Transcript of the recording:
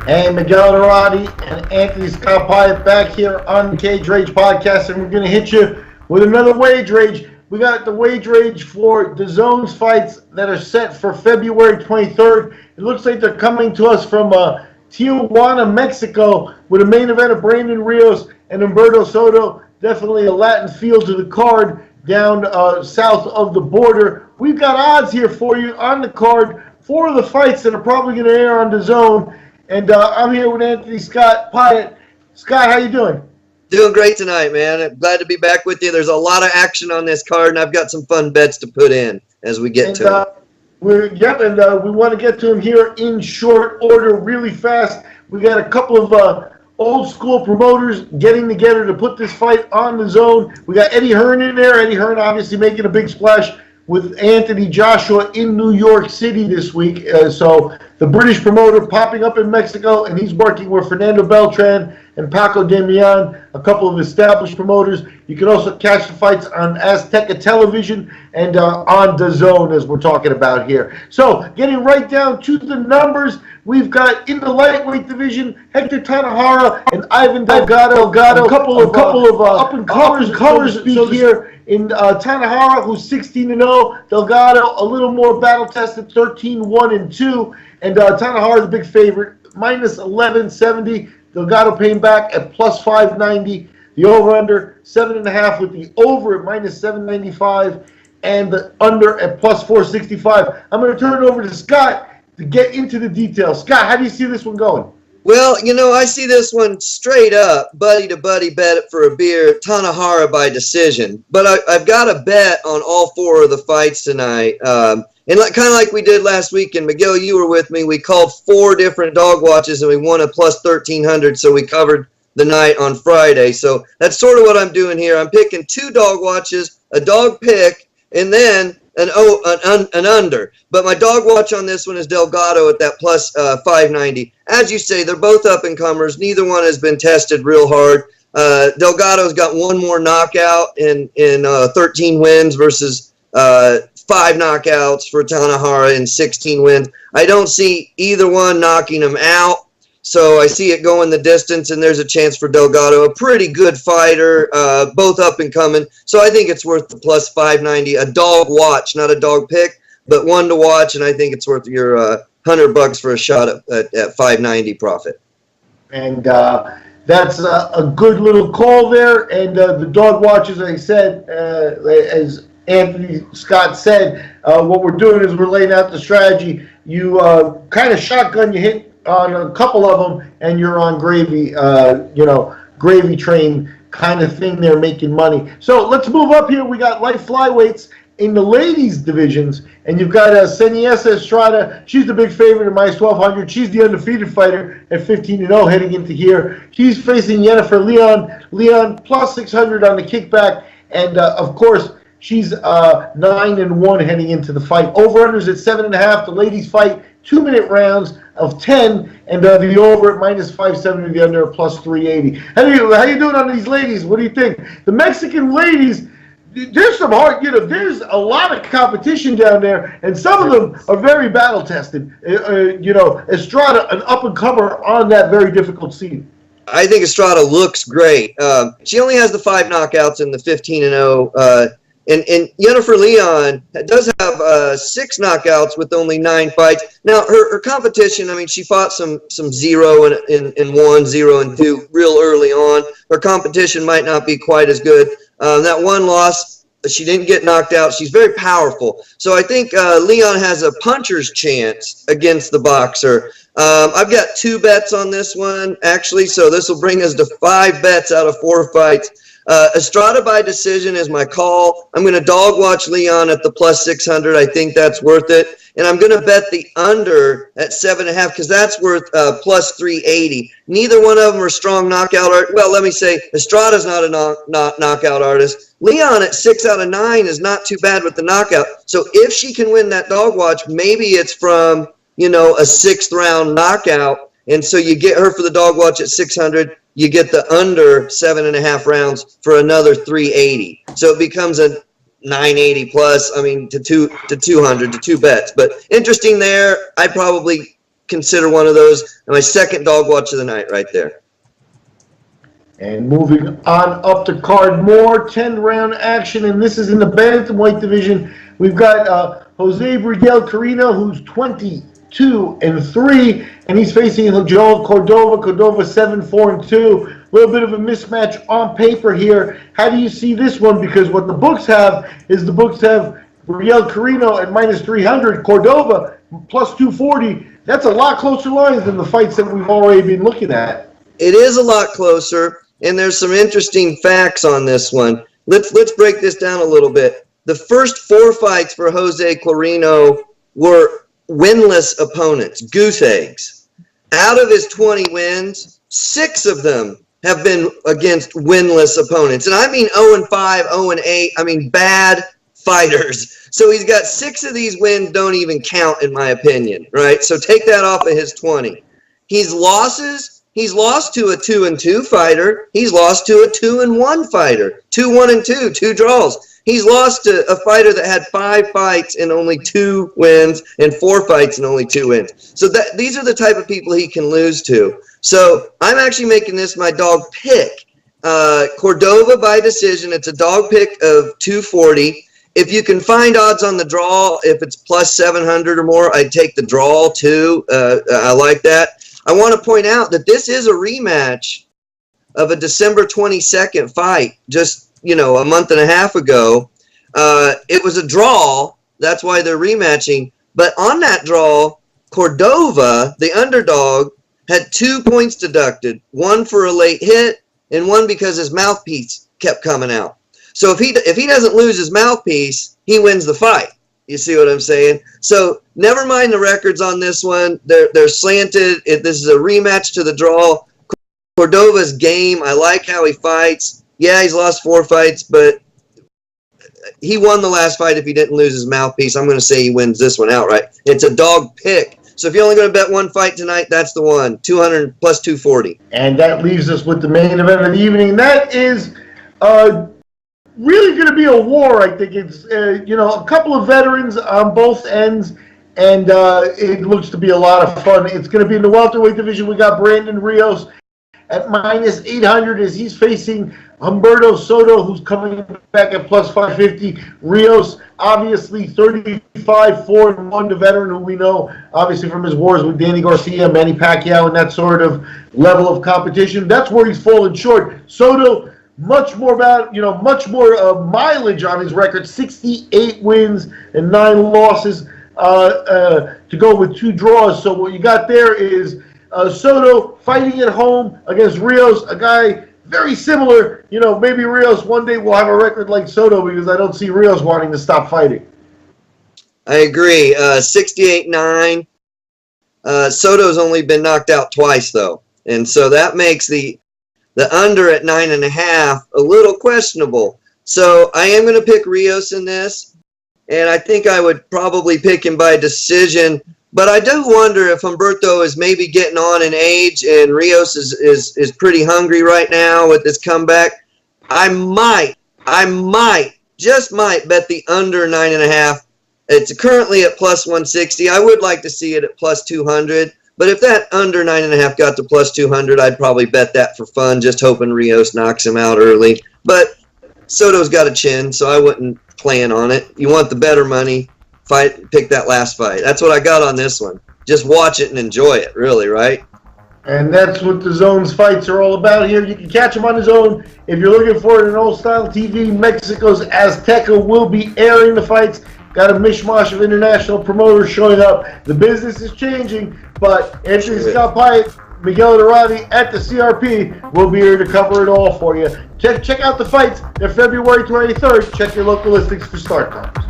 And Miguel and Anthony Scott Piatt back here on the Wage Rage podcast, and we're going to hit you with another Wage Rage. We got the Wage Rage for DAZN's fights that are set for February 23rd. It looks like they're coming to us from Tijuana, Mexico, with a main event of Brandon Rios and Humberto Soto. Definitely a Latin feel to the card down south of the border. We've got odds here for you on the card. 4 of the fights that are probably going to air on DAZN. And I'm here with Anthony Scott Piatt. Scott, how you doing? Doing great tonight, man. I'm glad to be back with you. There's a lot of action on this card, and I've got some fun bets to put in as we get to it. We want to get to them here in short order, really fast. We got a couple of old school promoters getting together to put this fight on DAZN. We got Eddie Hearn in there. Eddie Hearn obviously making a big splash with Anthony Joshua in New York City this week. So the British promoter popping up in Mexico, and he's working with Fernando Beltran and Paco Damian, a couple of established promoters. You can also catch the fights on Azteca Television and on DAZN, as we're talking about here. So getting right down to the numbers, we've got in the lightweight division, Hector Tanajara and Ivan Delgado. A couple of up-and-comers speak here. In Tanajara, who's 16-0, Delgado a little more battle-tested, 13-1-2, and Tanajara the big favorite, minus 1170. Delgado paying back at plus 590. The over/under 7.5 with the over at minus 795, and the under at plus 465. I'm going to turn it over to Scott to get into the details. Scott, how do you see this one going? Well, I see this one straight up, buddy-to-buddy bet it for a beer, Tanajara by decision. But I've got a bet on all 4 of the fights tonight. And kind of like we did last week, and Miguel, you were with me, we called 4 different dog watches, and we won a plus 1,300, so we covered the night on Friday. So that's sort of what I'm doing here. I'm picking 2 dog watches, a dog pick, and then an under. But my dog watch on this one is Delgado at that plus 590. As you say, they're both up-and-comers. Neither one has been tested real hard. Delgado's got 1 more knockout in 13 wins versus 5 knockouts for Tanajara in 16 wins. I don't see either one knocking him out. So I see it going the distance, and there's a chance for Delgado, a pretty good fighter, both up and coming. So I think it's worth the plus 590, a dog watch, not a dog pick, but one to watch, and I think it's worth your $100 for a shot at 590 profit. And that's a good little call there. And the dog watch, as I said, as Anthony Scott said, what we're doing is we're laying out the strategy. You kind of shotgun, you hit on a couple of them, and you're on gravy, gravy train kind of thing there, making money. So let's move up here. We got light flyweights in the ladies divisions, and you've got Seniesa Estrada. She's the big favorite at minus 1,200. She's the undefeated fighter at 15-0 heading into here. She's facing Jennifer Leon. Leon plus 600 on the kickback, and of course, she's 9-1 heading into the fight. Over-unders at 7.5. The ladies fight 2-minute rounds of 10, and the over at minus 570, the under at plus 380. How you doing on these ladies? What do you think? The Mexican ladies, there's some hard, there's a lot of competition down there, and some of them are very battle tested. Estrada, an up-and-comer on that very difficult scene. I think Estrada looks great. She only has the 5 knockouts in the 15-0. And Jennifer Leon does have 6 knockouts with only 9 fights. Now, her competition, she fought some 0-1, 0-2 real early on. Her competition might not be quite as good. That one loss, she didn't get knocked out. She's very powerful. So I think Leon has a puncher's chance against the boxer. I've got 2 bets on this one, actually, so this will bring us to 5 bets out of 4 fights. Estrada by decision is my call. I'm going to dog watch Leon at the plus 600. I think that's worth it. And I'm going to bet the under at 7.5 because that's worth plus 380. Neither one of them are strong knockout art. Well, let me say Estrada's not a knockout artist. Leon at 6 out of 9 is not too bad with the knockout. So if she can win that dog watch, maybe it's from, a 6th round knockout. And so you get her for the dog watch at 600. You get the under 7.5 rounds for another 380. So it becomes a 980 plus. To 200 to 2 bets. But interesting there. I'd probably consider one of those my second dog watch of the night right there. And moving on up the card, more 10-round action, and this is in the bantamweight division. We've got Jose Miguel Carino, who's 22-3, and he's facing Joel Cordova. Cordova 7-4-2. A little bit of a mismatch on paper here. How do you see this one? Because what the books have is Miguel Carino at -300, Cordova plus 240. That's a lot closer lines than the fights that we've already been looking at. It is a lot closer, and there's some interesting facts on this one. Let's break this down a little bit. The first 4 fights for Jose Carino were winless opponents, goose eggs. Out of his 20 wins, 6 of them have been against winless opponents. And I mean 0-5, 0-8. I mean bad fighters. So he's got 6 of these wins don't even count in my opinion, right? So take that off of his 20. He's lost to a 2-2 fighter. He's lost to a 2-1 fighter. 2-1-2, 2 draws. He's lost to a fighter that had 5 fights and only 2 wins and 4 fights and only 2 wins. So these are the type of people he can lose to. So I'm actually making this my dog pick. Cordova by decision. It's a dog pick of 240. If you can find odds on the draw, if it's plus 700 or more, I'd take the draw too. I like that. I want to point out that this is a rematch of a December 22nd fight, just, a month and a half ago. It was a draw. That's why they're rematching. But on that draw, Cordova, the underdog, had 2 points deducted, 1 for a late hit and 1 because his mouthpiece kept coming out. So if he doesn't lose his mouthpiece, he wins the fight. You see what I'm saying? So never mind the records on this one. They're slanted. This is a rematch to the draw. Cordova's game. I like how he fights. Yeah, he's lost 4 fights, but he won the last fight if he didn't lose his mouthpiece. I'm going to say he wins this one outright. It's a dog pick. So if you're only going to bet 1 fight tonight, that's the one. 200 plus 240. And that leaves us with the main event of the evening. That is really going to be a war. I think it's, a couple of veterans on both ends, and it looks to be a lot of fun. It's going to be in the welterweight division. We got Brandon Rios at -800 as he's facing Humberto Soto, who's coming back at plus 550. Rios, obviously 35-4-1, the veteran who we know, obviously from his wars with Danny Garcia, Manny Pacquiao, and that sort of level of competition. That's where he's fallen short. Soto, much more mileage on his record, 68 wins and 9 losses to go with 2 draws. So what you got there is Soto fighting at home against Rios, a guy very similar. Maybe Rios one day will have a record like Soto because I don't see Rios wanting to stop fighting. I agree. 68-9. Soto's only been knocked out twice, though. And so that makes the under at 9.5 a little questionable. So I am going to pick Rios in this, and I think I would probably pick him by decision. But I do wonder if Humberto is maybe getting on in age and Rios is pretty hungry right now with this comeback. I might bet the under 9.5. It's currently at plus 160. I would like to see it at plus 200. But if that under 9.5 got to plus 200, I'd probably bet that for fun, just hoping Rios knocks him out early. But Soto's got a chin, so I wouldn't plan on it. You want the better money. Pick that last fight. That's what I got on this one. Just watch it and enjoy it, really, right? And that's what the Zone's fights are all about here. You can catch them on the Zone. If you're looking for it in old-style TV, Mexico's Azteca will be airing the fights. Got a mishmash of international promoters showing up. The business is changing, but Anthony Scott Piatt, Miguel Iturrate at the CRP will be here to cover it all for you. Check out the fights. They're February 23rd. Check your local listings for start times.